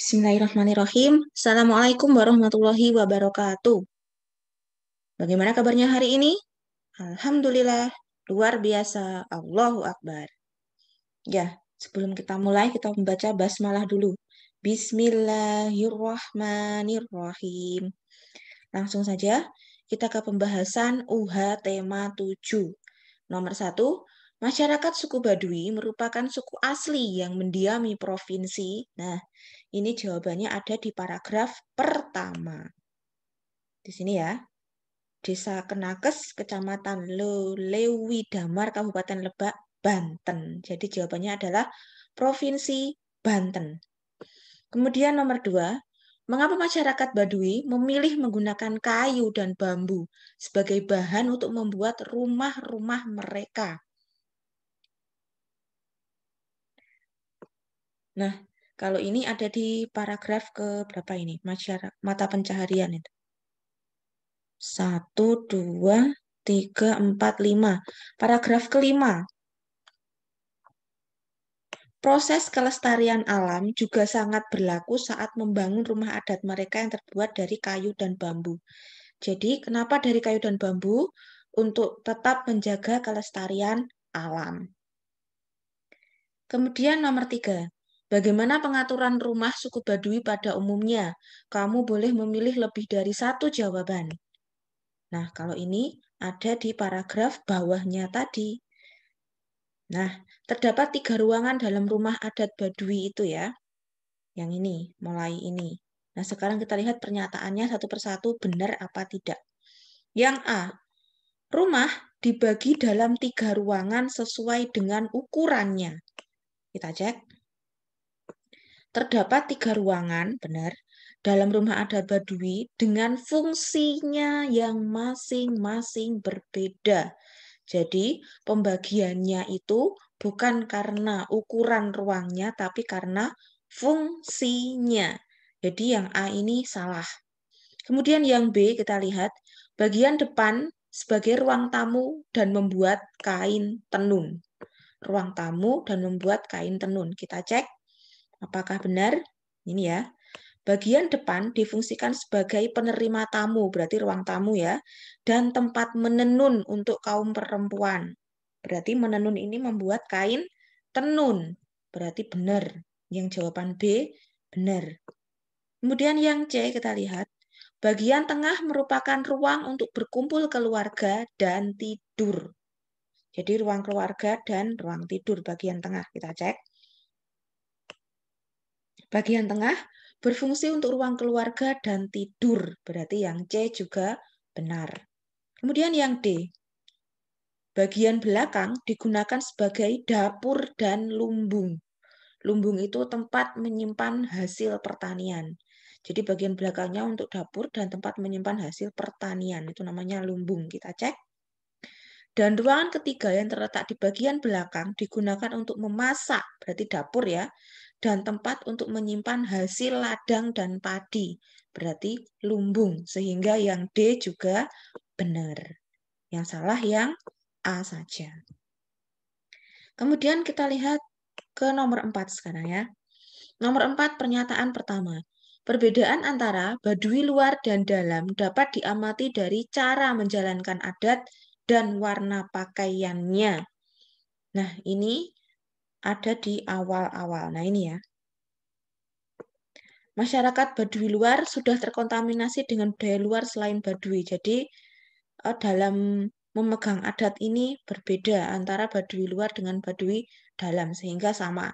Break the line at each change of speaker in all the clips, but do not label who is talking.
Bismillahirrahmanirrahim. Assalamualaikum warahmatullahi wabarakatuh. Bagaimana kabarnya hari ini? Alhamdulillah, luar biasa. Allahu Akbar. Ya, sebelum kita mulai, kita membaca basmalah dulu. Bismillahirrahmanirrahim. Langsung saja, kita ke pembahasan UH tema 7. Nomor 1, masyarakat suku Baduy merupakan suku asli yang mendiami provinsi. Nah, ini jawabannya ada di paragraf pertama. Di sini ya, Desa Kenakes, Kecamatan Lewi Damar, Kabupaten Lebak, Banten. Jadi jawabannya adalah Provinsi Banten. Kemudian nomor 2, mengapa masyarakat Baduy memilih menggunakan kayu dan bambu sebagai bahan untuk membuat rumah-rumah mereka? Nah, kalau ini ada di paragraf ke berapa ini? Masyarakat, mata pencaharian itu. 1, 2, 3, 4, 5. Paragraf kelima. Proses kelestarian alam juga sangat berlaku saat membangun rumah adat mereka yang terbuat dari kayu dan bambu. Jadi, kenapa dari kayu dan bambu? Untuk tetap menjaga kelestarian alam. Kemudian nomor 3. Bagaimana pengaturan rumah suku Baduy pada umumnya? Kamu boleh memilih lebih dari satu jawaban. Nah, kalau ini ada di paragraf bawahnya tadi. Nah, terdapat 3 ruangan dalam rumah adat Baduy itu ya. Yang ini, mulai ini. Nah, sekarang kita lihat pernyataannya satu persatu benar apa tidak. Yang A, rumah dibagi dalam 3 ruangan sesuai dengan ukurannya. Kita cek. Terdapat 3 ruangan, benar, dalam rumah adat Baduy dengan fungsinya yang masing-masing berbeda. Jadi, pembagiannya itu bukan karena ukuran ruangnya, tapi karena fungsinya. Jadi, yang A ini salah. Kemudian yang B, kita lihat, bagian depan sebagai ruang tamu dan membuat kain tenun. Ruang tamu dan membuat kain tenun. Kita cek apakah benar. Ini ya. Bagian depan difungsikan sebagai penerima tamu, berarti ruang tamu ya, dan tempat menenun untuk kaum perempuan. Berarti menenun ini membuat kain tenun, berarti benar. Yang jawaban B benar. Kemudian yang C kita lihat, bagian tengah merupakan ruang untuk berkumpul keluarga dan tidur. Jadi ruang keluarga dan ruang tidur bagian tengah kita cek. Bagian tengah berfungsi untuk ruang keluarga dan tidur. Berarti yang C juga benar. Kemudian yang D. Bagian belakang digunakan sebagai dapur dan lumbung. Lumbung itu tempat menyimpan hasil pertanian. Jadi bagian belakangnya untuk dapur dan tempat menyimpan hasil pertanian. Itu namanya lumbung. Kita cek. Dan ruangan ketiga yang terletak di bagian belakang digunakan untuk memasak, berarti dapur ya, dan tempat untuk menyimpan hasil ladang dan padi, berarti lumbung, sehingga yang D juga benar. Yang salah yang A saja. Kemudian kita lihat ke nomor 4 sekarang ya. Nomor 4 pernyataan pertama. Perbedaan antara Baduy luar dan dalam dapat diamati dari cara menjalankan adat dan warna pakaiannya. Nah, ini ada di awal-awal. Nah, ini ya. Masyarakat Baduy luar sudah terkontaminasi dengan budaya luar selain Baduy. Jadi, dalam memegang adat ini berbeda antara Baduy luar dengan Baduy dalam, sehingga sama.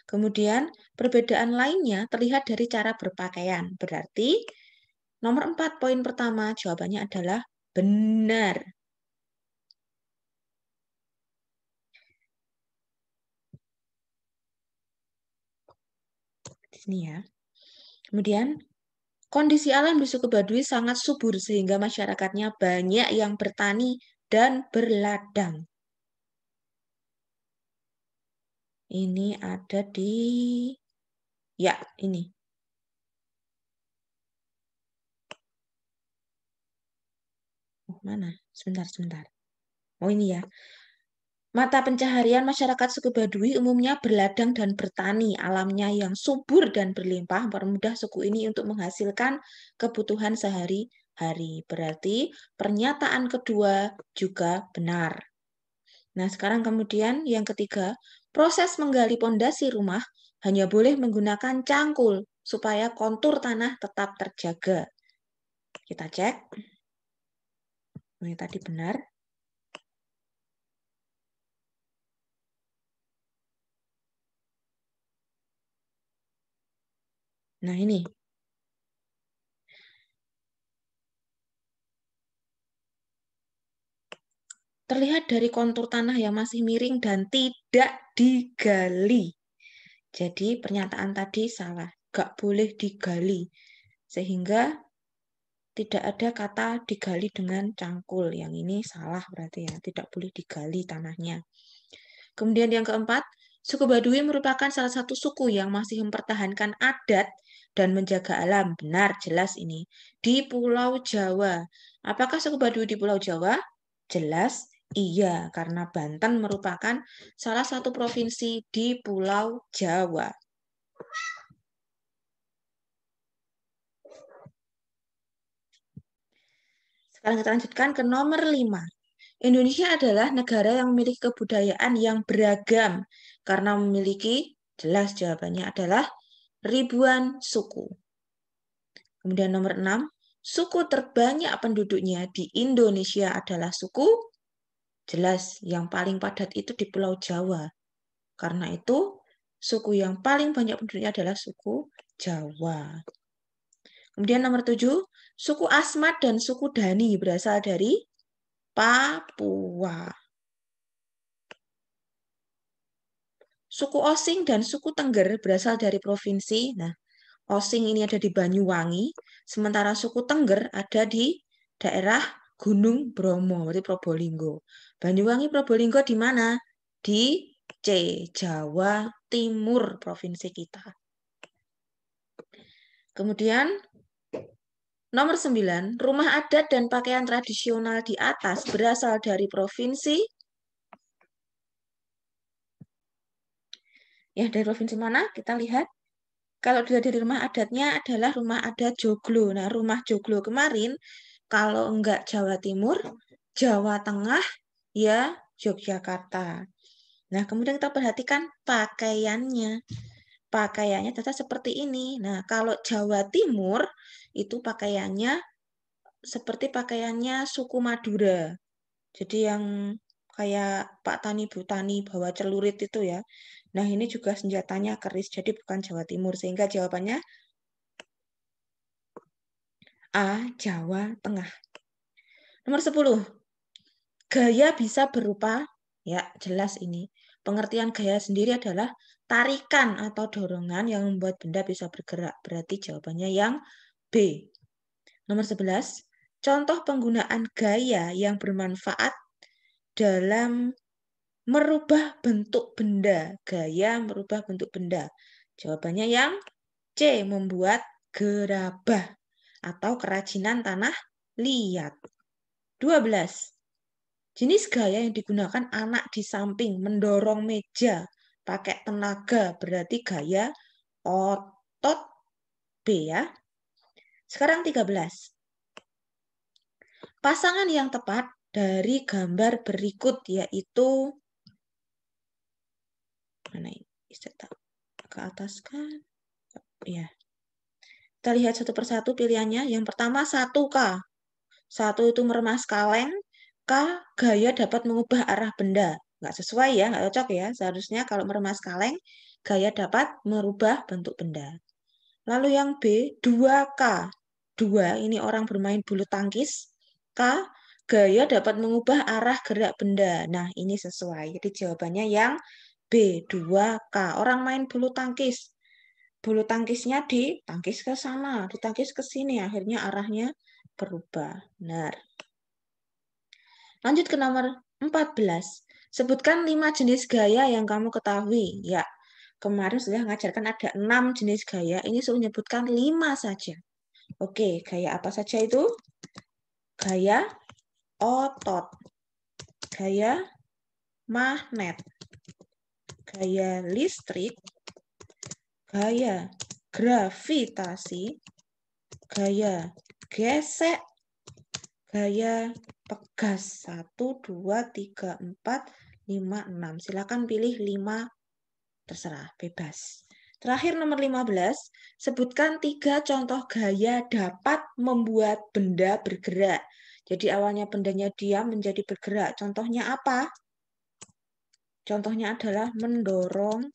Kemudian, perbedaan lainnya terlihat dari cara berpakaian. Berarti, nomor 4 poin pertama jawabannya adalah benar. Di sini ya. Kemudian, kondisi alam di suku Baduy sangat subur sehingga masyarakatnya banyak yang bertani dan berladang. Ini ada di... Ya, ini. Oh, mana? Sebentar, sebentar. Oh, ini ya. Mata pencaharian masyarakat suku Baduy umumnya berladang dan bertani. Alamnya yang subur dan berlimpah mempermudah suku ini untuk menghasilkan kebutuhan sehari-hari. Berarti pernyataan kedua juga benar. Nah, sekarang kemudian yang ketiga, proses menggali pondasi rumah hanya boleh menggunakan cangkul supaya kontur tanah tetap terjaga. Kita cek. Ini tadi benar. Nah, ini. Terlihat dari kontur tanah yang masih miring dan tidak digali. Jadi pernyataan tadi salah. Gak boleh digali. Sehingga tidak ada kata digali dengan cangkul. Yang ini salah berarti ya. Tidak boleh digali tanahnya. Kemudian yang keempat, suku Baduy merupakan salah satu suku yang masih mempertahankan adat dan menjaga alam. Benar, jelas ini. Di Pulau Jawa. Apakah suku Baduy di Pulau Jawa? Jelas iya, karena Banten merupakan salah satu provinsi di Pulau Jawa. Sekarang kita lanjutkan ke nomor 5. Indonesia adalah negara yang memiliki kebudayaan yang beragam karena memiliki, jelas jawabannya adalah ribuan suku. Kemudian nomor 6, suku terbanyak penduduknya di Indonesia adalah suku, jelas yang paling padat itu di Pulau Jawa. Karena itu, suku yang paling banyak penduduknya adalah suku Jawa. Kemudian nomor 7, suku Asmat dan suku Dani berasal dari Papua. Suku Osing dan suku Tengger berasal dari provinsi. Nah, Osing ini ada di Banyuwangi, sementara suku Tengger ada di daerah Gunung Bromo, berarti Probolinggo. Banyuwangi, Probolinggo di mana? Di Jawa Timur, provinsi kita. Kemudian, nomor 9, rumah adat dan pakaian tradisional di atas berasal dari provinsi. Ya, dari provinsi mana? Kita lihat. Kalau dilihat dari rumah adatnya adalah rumah adat Joglo. Nah, rumah Joglo kemarin, kalau enggak Jawa Timur, Jawa Tengah, ya Yogyakarta. Nah, kemudian kita perhatikan pakaiannya. Pakaiannya ternyata seperti ini. Nah, kalau Jawa Timur, itu pakaiannya seperti pakaiannya suku Madura. Jadi yang kayak Pak Tani Bu Tani bawa celurit itu ya. Nah, ini juga senjatanya keris, jadi bukan Jawa Timur. Sehingga jawabannya A, Jawa Tengah. Nomor 10. Gaya bisa berupa, ya jelas ini. Pengertian gaya sendiri adalah tarikan atau dorongan yang membuat benda bisa bergerak. Berarti jawabannya yang B. Nomor 11. Contoh penggunaan gaya yang bermanfaat dalam merubah bentuk benda. Gaya merubah bentuk benda. Jawabannya yang C. Membuat gerabah atau kerajinan tanah liat. 12. Jenis gaya yang digunakan anak di samping mendorong meja pakai tenaga berarti gaya otot B ya. Sekarang 13. Pasangan yang tepat dari gambar berikut yaitu mana ini? Ke atas kan? Ya. Kita lihat satu persatu pilihannya. Yang pertama 1K. 1 itu meremas kaleng. K, gaya dapat mengubah arah benda. Nggak sesuai ya, nggak cocok ya. Seharusnya kalau meremas kaleng, gaya dapat merubah bentuk benda. Lalu yang B, 2K. 2, ini orang bermain bulu tangkis. K, gaya dapat mengubah arah gerak benda. Nah, ini sesuai. Jadi jawabannya yang B, 2K. Orang main bulu tangkis. Bulu tangkisnya ditangkis ke sana, ditangkis ke sini. Akhirnya arahnya berubah. Benar. Lanjut ke nomor 14. Sebutkan 5 jenis gaya yang kamu ketahui. Ya, kemarin sudah mengajarkan ada 6 jenis gaya. Ini saya menyebutkan 5 saja. Oke, gaya apa saja itu? Gaya otot. Gaya magnet. Gaya listrik, gaya gravitasi, gaya gesek, gaya pegas. 1, 2, 3, 4, 5, 6. Silakan pilih 5, terserah, bebas. Terakhir nomor 15, sebutkan 3 contoh gaya dapat membuat benda bergerak. Jadi awalnya bendanya diam menjadi bergerak. Contohnya apa? Contohnya adalah mendorong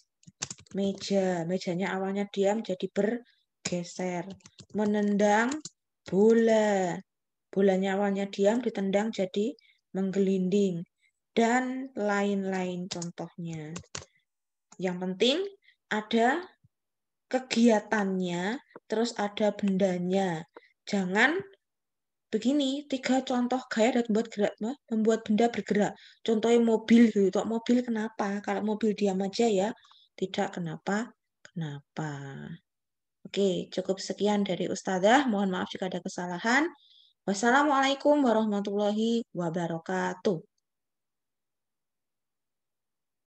meja. Mejanya awalnya diam jadi bergeser. Menendang bola. Bolanya awalnya diam ditendang jadi menggelinding. Dan lain-lain contohnya. Yang penting ada kegiatannya, terus ada bendanya. Jangan begini, 3 contoh gaya dan membuat benda bergerak. Contohnya mobil gitu. Kok mobil kenapa? Kalau mobil diam aja ya, tidak kenapa. Oke, cukup sekian dari Ustazah. Mohon maaf jika ada kesalahan. Wassalamualaikum warahmatullahi wabarakatuh.